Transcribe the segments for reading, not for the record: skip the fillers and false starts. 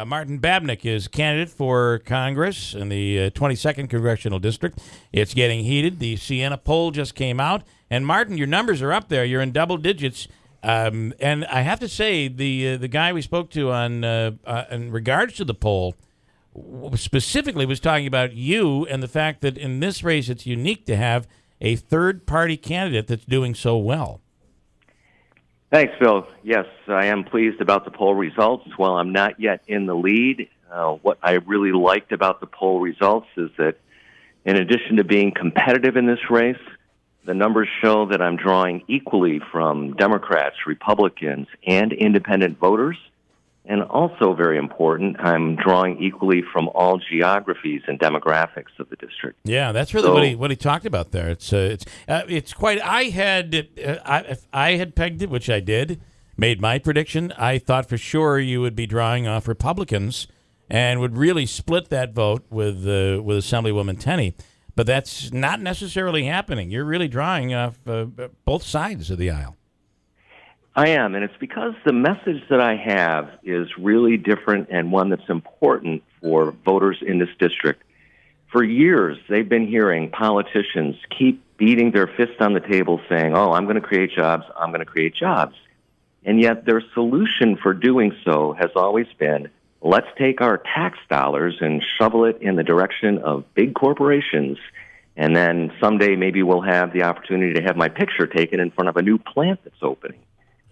Martin Babinec is candidate for Congress in the 22nd Congressional District. It's getting heated. The Siena poll just came out. And, Martin, your numbers are up there. You're in double digits. And I have to say, the guy we spoke to on in regards to the poll specifically was talking about you and the fact that in this race it's unique to have a third-party candidate that's doing so well. Thanks, Phil. Yes, I am pleased about the poll results. While I'm not yet in the lead, what I really liked about the poll results is that in addition to being competitive in this race, the numbers show that I'm drawing equally from Democrats, Republicans, and independent voters. And also very important, I'm drawing equally from all geographies and demographics of the district. Yeah, that's really what he talked about there. It's quite. I had pegged it, which I did, made my prediction. I thought for sure you would be drawing off Republicans and would really split that vote with Assemblywoman Tenney. But that's not necessarily happening. You're really drawing off both sides of the aisle. I am, and it's because the message that I have is really different and one that's important for voters in this district. For years, they've been hearing politicians keep beating their fist on the table saying, oh, I'm going to create jobs, I'm going to create jobs. And yet their solution for doing so has always been, let's take our tax dollars and shovel it in the direction of big corporations, and then someday maybe we'll have the opportunity to have my picture taken in front of a new plant that's opening.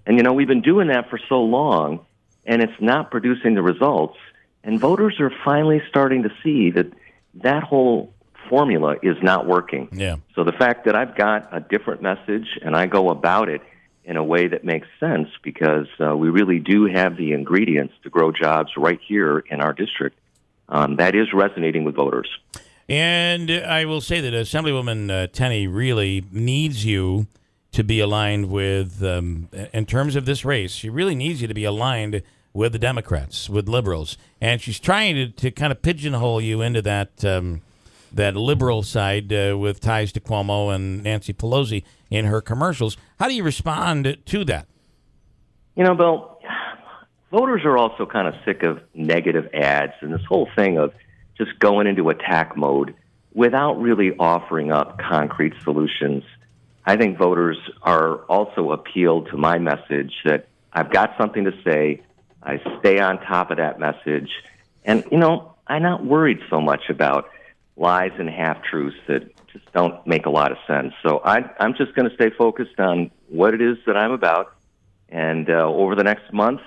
And, we've been doing that for so long, and it's not producing the results. And voters are finally starting to see that whole formula is not working. Yeah. So the fact that I've got a different message and I go about it in a way that makes sense because we really do have the ingredients to grow jobs right here in our district, that is resonating with voters. And I will say that Assemblywoman Tenney really needs you to be aligned with, in terms of this race, she really needs you to be aligned with the Democrats, with liberals. And she's trying to kind of pigeonhole you into that liberal side with ties to Cuomo and Nancy Pelosi in her commercials. How do you respond to that? Bill, voters are also kind of sick of negative ads and this whole thing of just going into attack mode without really offering up concrete solutions. I think voters are also appealed to my message that I've got something to say, I stay on top of that message, and, I'm not worried so much about lies and half-truths that just don't make a lot of sense. So I'm just going to stay focused on what it is that I'm about, and over the next month,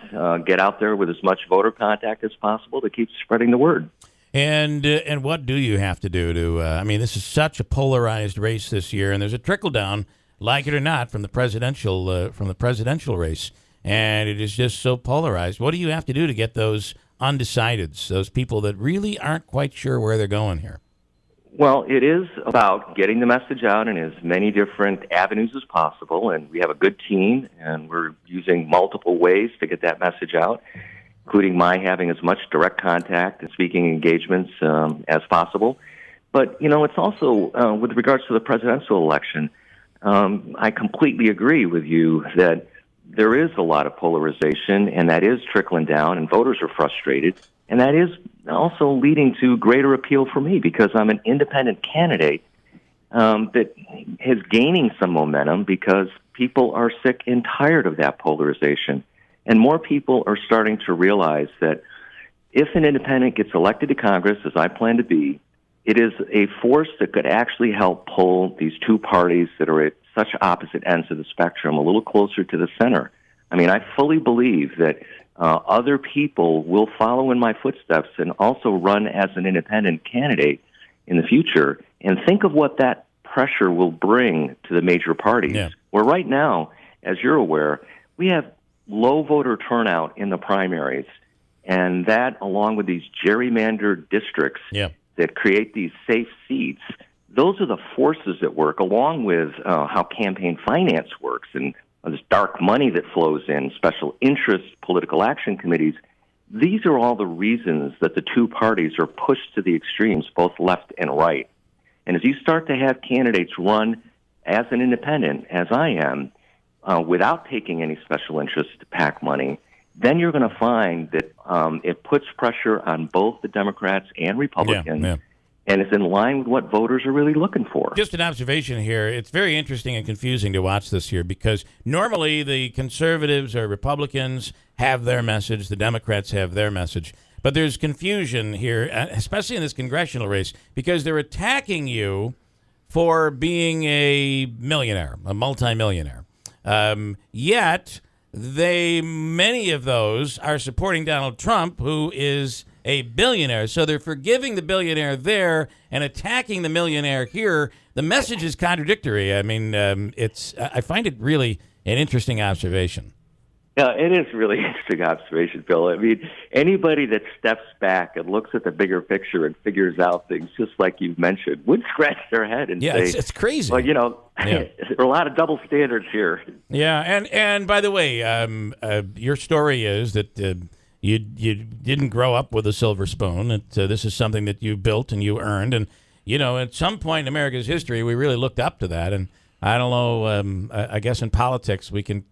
get out there with as much voter contact as possible to keep spreading the word. And what do you have to do to? This is such a polarized race this year, and there's a trickle down, like it or not, from the presidential race, and it is just so polarized. What do you have to do to get those undecideds, those people that really aren't quite sure where they're going here? Well, it is about getting the message out in as many different avenues as possible, and we have a good team, and we're using multiple ways to get that message out, including my having as much direct contact and speaking engagements as possible. But, it's also, with regards to the presidential election, I completely agree with you that there is a lot of polarization, and that is trickling down, and voters are frustrated. And that is also leading to greater appeal for me because I'm an independent candidate that is gaining some momentum because people are sick and tired of that polarization. And more people are starting to realize that if an independent gets elected to Congress, as I plan to be, it is a force that could actually help pull these two parties that are at such opposite ends of the spectrum a little closer to the center. I fully believe that other people will follow in my footsteps and also run as an independent candidate in the future, and think of what that pressure will bring to the major parties. Yeah. Where right now, as you're aware, we have low voter turnout in the primaries, and that, along with these gerrymandered districts that create these safe seats, those are the forces at work, along with how campaign finance works and this dark money that flows in, special interest, political action committees. These are all the reasons that the two parties are pushed to the extremes, both left and right. And as you start to have candidates run as an independent, as I am, without taking any special interest PAC money, then you're going to find that it puts pressure on both the Democrats and Republicans. And it's in line with what voters are really looking for. Just an observation here. It's very interesting and confusing to watch this here because normally the conservatives or Republicans have their message, the Democrats have their message. But there's confusion here, especially in this congressional race, because they're attacking you for being a millionaire, a multimillionaire. Yet, many of those are supporting Donald Trump, who is a billionaire. So they're forgiving the billionaire there and attacking the millionaire here. The message is contradictory. I mean, I find it really an interesting observation. Yeah, it is really an interesting observation, Phil. I mean, anybody that steps back and looks at the bigger picture and figures out things just like you've mentioned would scratch their head and say, it's crazy. Well, there are a lot of double standards here. Yeah, and by the way, your story is that you didn't grow up with a silver spoon. This is something that you built and you earned. And, at some point in America's history, we really looked up to that. And I don't know. I guess in politics we can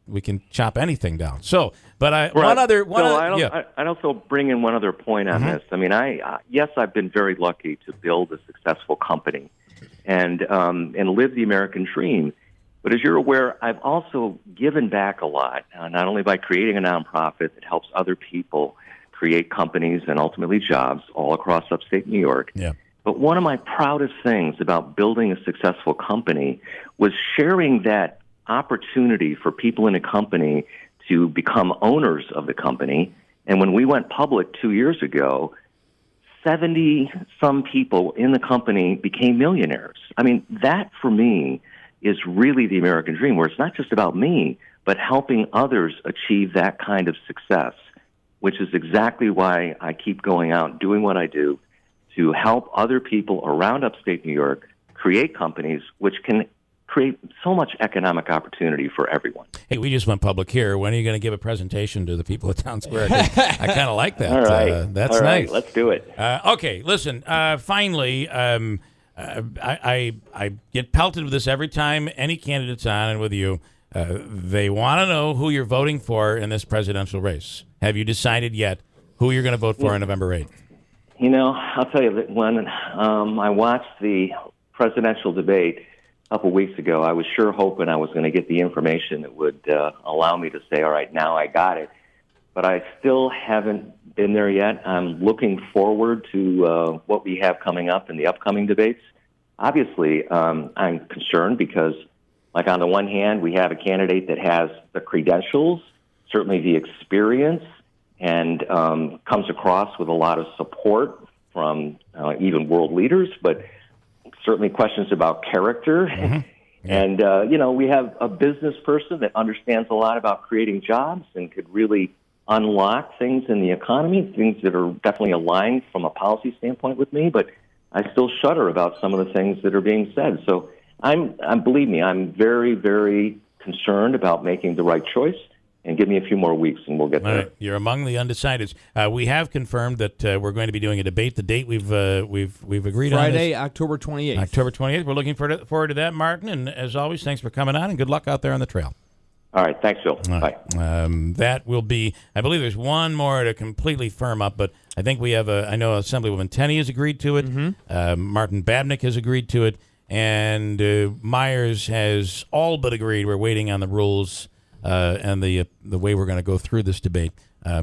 chop anything down. So, but I'd also bring in one other point on this. I mean, I've been very lucky to build a successful company and live the American dream. But as you're aware, I've also given back a lot, not only by creating a nonprofit that helps other people create companies and ultimately jobs all across upstate New York. Yeah. But one of my proudest things about building a successful company was sharing that opportunity for people in a company to become owners of the company. And when we went public 2 years ago, 70-some people in the company became millionaires. I mean, that for me is really the American dream, where it's not just about me, but helping others achieve that kind of success, which is exactly why I keep going out doing what I do, to help other people around upstate New York create companies which can create so much economic opportunity for everyone. Hey, we just went public here. When are you going to give a presentation to the people of Town Square? I kind of like that. All right. That's All right, nice. Let's do it. Okay, listen, finally, I get pelted with this every time any candidate's on, and with you. They want to know who you're voting for in this presidential race. Have you decided yet who you're going to vote for on November 8th? I'll tell you that when I watched the presidential debate a couple weeks ago, I was sure hoping I was going to get the information that would allow me to say, all right, now I got it. But I still haven't been there yet. I'm looking forward to what we have coming up in the upcoming debates. Obviously, I'm concerned because, like, on the one hand, we have a candidate that has the credentials, certainly the experience, and comes across with a lot of support from even world leaders, but certainly questions about character. Mm-hmm. Yeah. And, we have a business person that understands a lot about creating jobs and could really unlock things in the economy, things that are definitely aligned from a policy standpoint with me, but I still shudder about some of the things that are being said. So believe me, I'm very, very concerned about making the right choice. And give me a few more weeks, and we'll get there. Right. You're among the undecideds. We have confirmed that we're going to be doing a debate. The date we've agreed on Friday, October 28th. October 28th. We're looking forward to that, Martin. And as always, thanks for coming on, and good luck out there on the trail. All right. Thanks, Phil. Right. Bye. That will be. I believe there's one more to completely firm up, but I think we have I know Assemblywoman Tenney has agreed to it. Mm-hmm. Martin Babinec has agreed to it, and Myers has all but agreed. We're waiting on the rules. And the way we're going to go through this debate,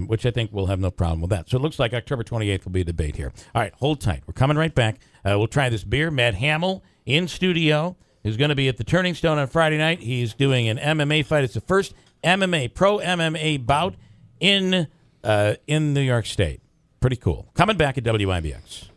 which I think we'll have no problem with that. So it looks like October 28th will be a debate here. All right, hold tight. We're coming right back. We'll try this beer. Matt Hamill in studio is going to be at the Turning Stone on Friday night. He's doing an MMA fight. It's the first pro MMA bout in New York State. Pretty cool. Coming back at WIBX.